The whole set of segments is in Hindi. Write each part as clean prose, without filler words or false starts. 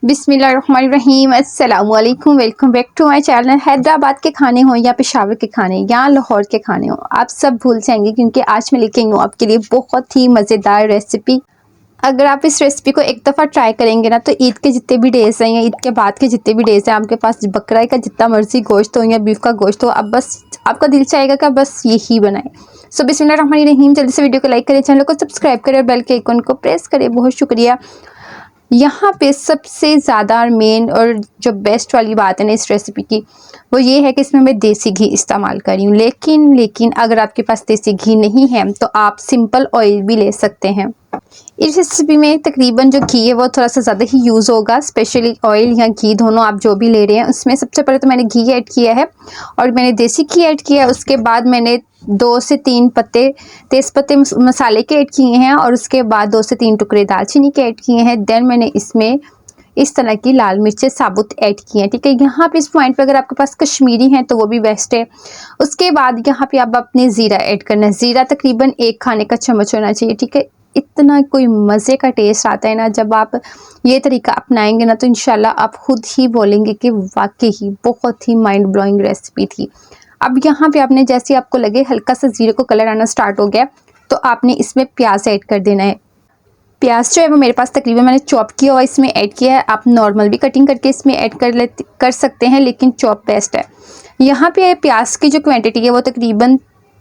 बिस्मिल्लाहिर्रहमानिर्रहीम अस्सलाम वालेकुम। Welcome back to my channel. Hyderabad के खाने हो या पेशावर के खाने या लाहौर के खाने हो, आप सब भूल जाएंगे क्योंकि आज मैं लेके आई हूँ आपके लिए बहुत ही मज़ेदार रेसिपी। अगर आप इस रेसिपी को एक दफ़ा ट्राई करेंगे ना, तो ईद के जितने भी डेज़ हैं या ईद के बाद के जितने भी डेज़ हैं, आपके पास बकरा का जितना मर्जी गोश्त हो या बीफ का गोश्त हो, अब बस आपका दिल चाहेगा कि बस यही बनाए। सो बिस्मिल्लाहिर्रहमानिर्रहीम। जल्दी से वीडियो को लाइक करें, चैनल को सब्सक्राइब करें और बेल के आइकन को प्रेस करें। बहुत शुक्रिया। यहाँ पे सबसे ज़्यादा मेन और जो बेस्ट वाली बात है ना इस रेसिपी की, वो ये है कि इसमें मैं देसी घी इस्तेमाल कर रही हूँ। लेकिन अगर आपके पास देसी घी नहीं है तो आप सिंपल ऑयल भी ले सकते हैं। इस रेसिपी में तकरीबन जो घी है वो थोड़ा सा ज़्यादा ही यूज़ होगा, स्पेशली ऑयल या घी दोनों आप जो भी ले रहे हैं। उसमें सबसे पहले तो मैंने घी ऐड किया है और मैंने देसी घी ऐड किया है। उसके बाद मैंने 2 से 3 पत्ते तेज़पत्ते मसाले के ऐड किए हैं और उसके बाद 2 से 3 टुकड़े दालचीनी के ऐड किए हैं। देन मैंने इसमें इस तरह की लाल मिर्चें साबुत ऐड की हैं। ठीक है, यहाँ पे इस पॉइंट पे अगर आपके पास कश्मीरी हैं तो वो भी बेस्ट है। उसके बाद यहाँ पे आप अपने ज़ीरा ऐड करना है। ज़ीरा तकरीबन 1 खाने का चम्मच होना चाहिए। ठीक है, इतना कोई मज़े का टेस्ट आता है ना जब आप ये तरीका अपनाएंगे ना, तो इंशाल्लाह आप खुद ही बोलेंगे कि वाकई ही बहुत ही माइंड ब्लोइंग रेसिपी थी। अब यहाँ पे आपने जैसे आपको लगे हल्का सा ज़ीरे को कलर आना स्टार्ट हो गया, तो आपने इसमें प्याज ऐड कर देना है। प्याज जो है वो मेरे पास तकरीबन मैंने चॉप किया हुआ इसमें ऐड किया है। आप नॉर्मल भी कटिंग करके इसमें ऐड कर सकते हैं, लेकिन चॉप बेस्ट है। यहाँ पे प्याज की जो क्वांटिटी है वो तकरीबन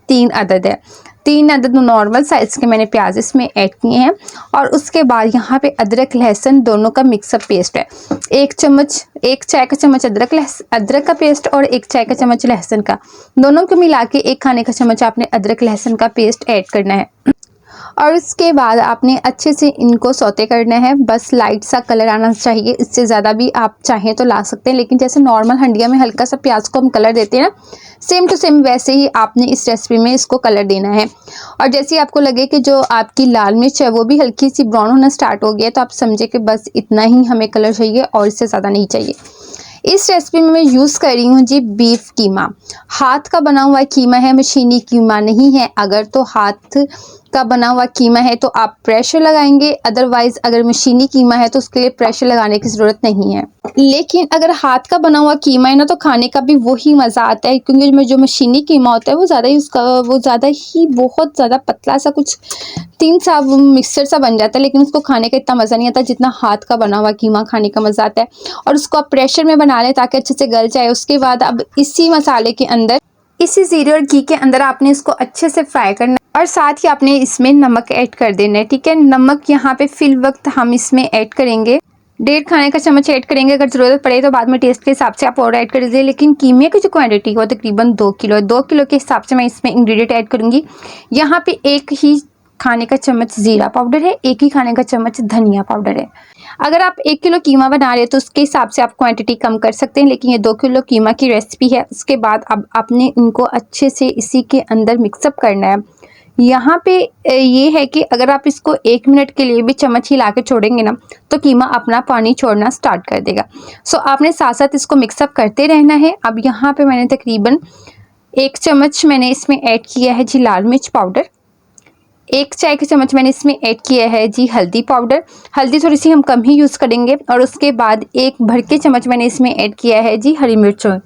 3 अदद है। 3 अदद नॉर्मल साइज़ के मैंने प्याज इसमें ऐड किए हैं। और उसके बाद यहाँ पे अदरक लहसुन दोनों का मिक्सअप पेस्ट है। 1 चाय का चम्मच अदरक का पेस्ट और 1 चाय का चम्मच लहसुन का, दोनों को मिला के 1 खाने का चम्मच आपने अदरक लहसुन का पेस्ट ऐड करना है। और उसके बाद आपने अच्छे से इनको सौते करना है। बस लाइट सा कलर आना चाहिए, इससे ज़्यादा भी आप चाहें तो ला सकते हैं, लेकिन जैसे नॉर्मल हंडिया में हल्का सा प्याज को हम कलर देते हैं ना, सेम टू सेम वैसे ही आपने इस रेसिपी में इसको कलर देना है। और जैसे आपको लगे कि जो आपकी लाल मिर्च है वो भी हल्की सी ब्राउन होना स्टार्ट हो गया, तो आप समझे कि बस इतना ही हमें कलर चाहिए और इससे ज़्यादा नहीं चाहिए। इस रेसिपी में मैं यूज़ कर रही हूँ जी बीफ कीमा। हाथ का बना हुआ कीमा है, मशीनी कीमा नहीं है। अगर तो हाथ का बना हुआ कीमा है तो आप प्रेशर लगाएंगे, अदरवाइज़ अगर मशीनी कीमा है तो उसके लिए प्रेशर लगाने की ज़रूरत नहीं है। लेकिन अगर हाथ का बना हुआ कीमा है ना, तो खाने का भी वही मज़ा आता है, क्योंकि जो मशीनी कीमा होता है वो ज़्यादा ही बहुत ज़्यादा पतला सा कुछ तीन सा मिक्सचर सा बन जाता है, लेकिन उसको खाने का इतना मज़ा नहीं आता जितना हाथ का बना हुआ कीमा खाने का मज़ा आता है। और उसको आप प्रेशर में बना लें ताकि अच्छे से गल जाए। उसके बाद अब इसी मसाले के अंदर, इसी ज़ीरे और घी के अंदर आपने इसको अच्छे से फ्राई करना है और साथ ही आपने इसमें नमक ऐड कर देना है। ठीक है, नमक यहाँ पे फिल वक्त हम इसमें ऐड करेंगे 1.5 खाने का चम्मच ऐड करेंगे। अगर ज़रूरत पड़े तो बाद में टेस्ट के हिसाब से आप और ऐड कर दीजिए। लेकिन कीमे की जो क्वांटिटी है वो तकरीबन 2 किलो है। 2 किलो के हिसाब से मैं इसमें इंग्रेडिएंट ऐड करूँगी। यहाँ पे 1 ही खाने का चम्मच ज़ीरा पाउडर है, 1 ही खाने का चम्मच धनिया पाउडर है। अगर आप 1 किलो कीमा बना रहे हैं तो उसके हिसाब से आप क्वांटिटी कम कर सकते हैं, लेकिन ये 2 किलो कीमा की रेसिपी है। उसके बाद अब आपने इनको अच्छे से इसी के अंदर मिक्सअप करना है। यहाँ पे ये है कि अगर आप इसको 1 मिनट के लिए भी चम्मच हिला के छोड़ेंगे ना, तो कीमा अपना पानी छोड़ना स्टार्ट कर देगा। सो आपने साथ साथ इसको मिक्सअप करते रहना है। अब यहाँ पे मैंने तकरीबन 1 चम्मच मैंने इसमें ऐड किया है जी लाल मिर्च पाउडर। 1 चाय का चम्मच मैंने इसमें ऐड किया है जी हल्दी पाउडर। हल्दी थोड़ी सी हम कम ही यूज़ करेंगे। और उसके बाद 1 भर के चम्मच मैंने इसमें ऐड किया है जी हरी मिर्चों।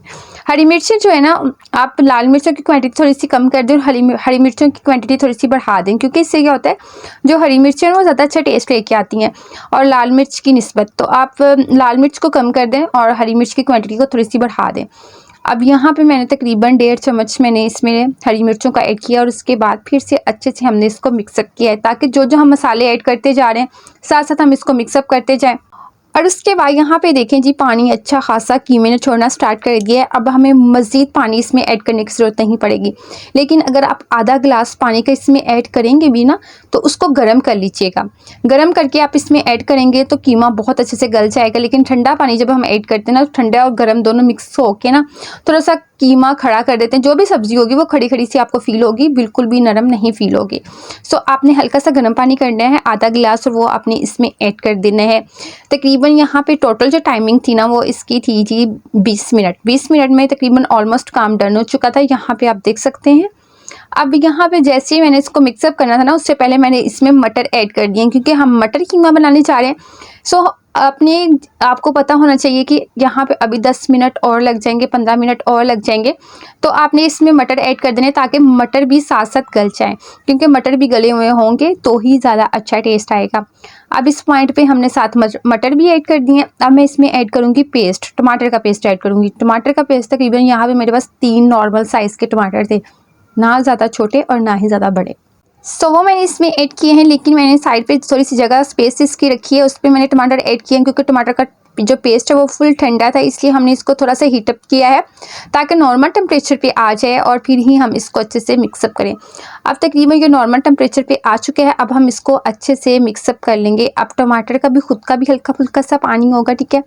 हरी मिर्चें जो है ना, आप लाल मिर्चों की क्वांटिटी थोड़ी सी कम कर दें और हरी मिर्चों की क्वांटिटी थोड़ी सी बढ़ा दें, क्योंकि इससे क्या होता है, जो हरी मिर्चें हैं वो ज़्यादा अच्छा टेस्ट लेके आती हैं और लाल मिर्च की निस्बत। तो आप लाल मिर्च को कम कर दें और हरी मिर्च की क्वांटिटी को थोड़ी सी बढ़ा दें। अब यहाँ पे मैंने तकरीबन 1.5 चम्मच मैंने इसमें हरी मिर्चों का ऐड किया और उसके बाद फिर से अच्छे से हमने इसको मिक्सअप किया है, ताकि जो जो हम मसाले ऐड करते जा रहे हैं साथ साथ हम इसको मिक्सअप करते जाएं। और उसके बाद यहाँ पे देखें जी पानी अच्छा खासा कीमे ने छोड़ना स्टार्ट कर दिया है। अब हमें मज़ीद पानी इसमें ऐड करने की ज़रूरत नहीं पड़ेगी, लेकिन अगर आप आधा गिलास पानी का इसमें ऐड करेंगे भी ना, तो उसको गर्म कर लीजिएगा। गर्म करके आप इसमें ऐड करेंगे तो कीमा बहुत अच्छे से गल जाएगा। लेकिन ठंडा पानी जब हम ऐड करते हैं ना, तो ठंडा और गर्म दोनों मिक्स होके ना थोड़ा सा कीमा खड़ा कर देते हैं। जो भी सब्ज़ी होगी वो खड़ी खड़ी सी आपको फील होगी, बिल्कुल भी नरम नहीं फील होगी। सो आपने हल्का सा गर्म पानी करना है आधा गिलास, और वो आपने इसमें ऐड कर देना है। तकरीबन यहाँ पे टोटल जो टाइमिंग थी ना वो इसकी थी जी 20 मिनट। 20 मिनट में तकरीबन ऑलमोस्ट काम डन हो चुका था। यहाँ पे आप देख सकते हैं। अब यहाँ पे जैसे ही मैंने इसको मिक्सअप करना था ना, उससे पहले मैंने इसमें मटर ऐड कर दिए क्योंकि हम मटर कीमा बनाने चाह रहे हैं। सो आपको पता होना चाहिए कि यहाँ पे अभी 10 मिनट और लग जाएंगे, 15 मिनट और लग जाएंगे। तो आपने इसमें मटर ऐड कर देने ताकि मटर भी साथ साथ गल जाएँ, क्योंकि मटर भी गले हुए होंगे तो ही ज़्यादा अच्छा टेस्ट आएगा। अब इस पॉइंट पे हमने साथ मटर भी ऐड कर दिए। अब मैं इसमें ऐड करूँगी पेस्ट, टमाटर का पेस्ट ऐड करूँगी। टमाटर का पेस्ट तकरीबन यहाँ पे मेरे पास 3 नॉर्मल साइज़ के टमाटर थे, ना ज़्यादा छोटे और ना ही ज़्यादा बड़े। सो वो मैंने इसमें ऐड किए हैं, लेकिन मैंने साइड पे थोड़ी सी जगह स्पेस इसकी रखी है, उस पर मैंने टमाटर ऐड किए हैं क्योंकि टमाटर का जो पेस्ट है वो फुल ठंडा था, इसलिए हमने इसको थोड़ा सा हीटअप किया है ताकि नॉर्मल टेम्परेचर पे आ जाए और फिर ही हम इसको अच्छे से मिक्सअप करें। अब तकरीबन ये नॉर्मल टेम्परेचर पे आ चुके हैं। अब हम इसको अच्छे से मिक्सअप कर लेंगे। अब टमाटर का भी खुद का भी हल्का फुल्का सा पानी होगा, ठीक है।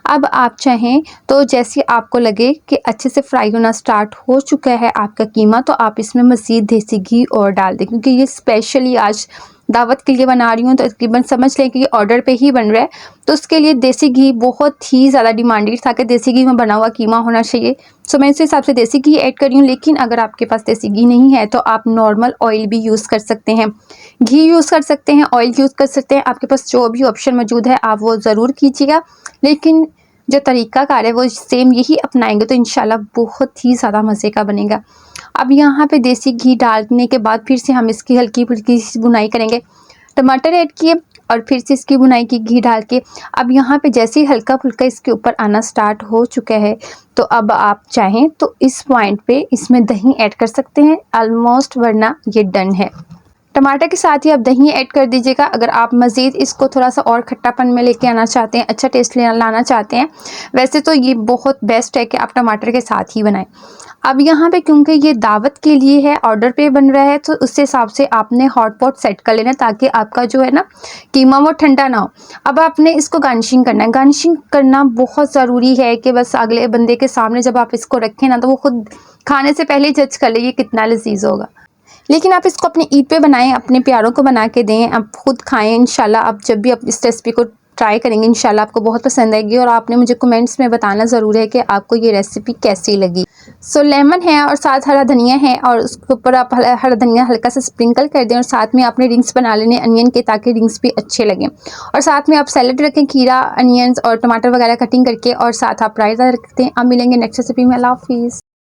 अब आप चाहें तो जैसे आपको लगे कि अच्छे से फ्राई होना स्टार्ट हो चुका है आपका कीमा, तो आप इसमें मज़ीद देसी घी और डाल दें, क्योंकि ये स्पेशली आज दावत के लिए बना रही हूँ, तो तकरीबन समझ लें कि ये ऑर्डर पे ही बन रहा है। तो उसके लिए देसी घी बहुत ही ज़्यादा डिमांडेड था कि देसी घी में बना हुआ कीमा होना चाहिए। सो मैं इस हिसाब से देसी घी ऐड कर रही हूँ, लेकिन अगर आपके पास देसी घी नहीं है तो आप नॉर्मल ऑयल भी यूज़ कर सकते हैं, घी यूज़ कर सकते हैं, ऑयल यूज़ कर सकते हैं। आपके पास जो भी ऑप्शन मौजूद है आप वो ज़रूर कीजिएगा, लेकिन जो तरीक़ाकार है वो सेम यही अपनाएंगे तो इंशाल्लाह बहुत ही ज़्यादा मज़े का बनेगा। अब यहाँ पे देसी घी डालने के बाद फिर से हम इसकी हल्की फुल्की सी भुनाई करेंगे। टमाटर ऐड किए और फिर से इसकी भुनाई की घी डाल के। अब यहाँ पे जैसे ही हल्का फुल्का इसके ऊपर आना स्टार्ट हो चुका है, तो अब आप चाहें तो इस पॉइंट पे इसमें दही ऐड कर सकते हैं ऑलमोस्ट, वरना ये डन है। टमाटर के साथ ही आप दही ऐड कर दीजिएगा अगर आप मज़ीद इसको थोड़ा सा और खट्टापन में लेके आना चाहते हैं, अच्छा टेस्ट लाना चाहते हैं। वैसे तो ये बहुत बेस्ट है कि आप टमाटर के साथ ही बनाएं। अब यहाँ पे क्योंकि ये दावत के लिए है, ऑर्डर पे बन रहा है, तो उस हिसाब से आपने हॉट पॉट सेट कर लेना ताकि आपका जो है ना कीमा वो ठंडा ना हो। अब आपने इसको गार्निशिंग करना है। गार्निशिंग करना बहुत ज़रूरी है कि बस अगले बंदे के सामने जब आप इसको रखें ना, तो वो खुद खाने से पहले ही जज कर ले ये कितना लजीज होगा। लेकिन आप इसको अपनी ईद पे बनाएं, अपने प्यारों को बना के दें, आप खुद खाएं इंशाल्लाह। आप जब भी आप इस रेसिपी को ट्राई करेंगे इंशाल्लाह आपको बहुत पसंद आएगी, और आपने मुझे कमेंट्स में बताना ज़रूर है कि आपको ये रेसिपी कैसी लगी। सो लेमन है और साथ हरा धनिया है, और उसके ऊपर आप हरा धनिया हल्का सा स्प्रिंकल कर दें, और साथ में आपने रिंग्स बना लेने अनियन के ताकि रिंग्स भी अच्छे लगें। और साथ में आप सैलड रखें, खीरा, अनियंस और टमाटर वगैरह कटिंग करके, और साथ आप रायता रखते हैं। अब मिलेंगे नेक्स्ट रेसिपी में। अल्लाह हाफिज़।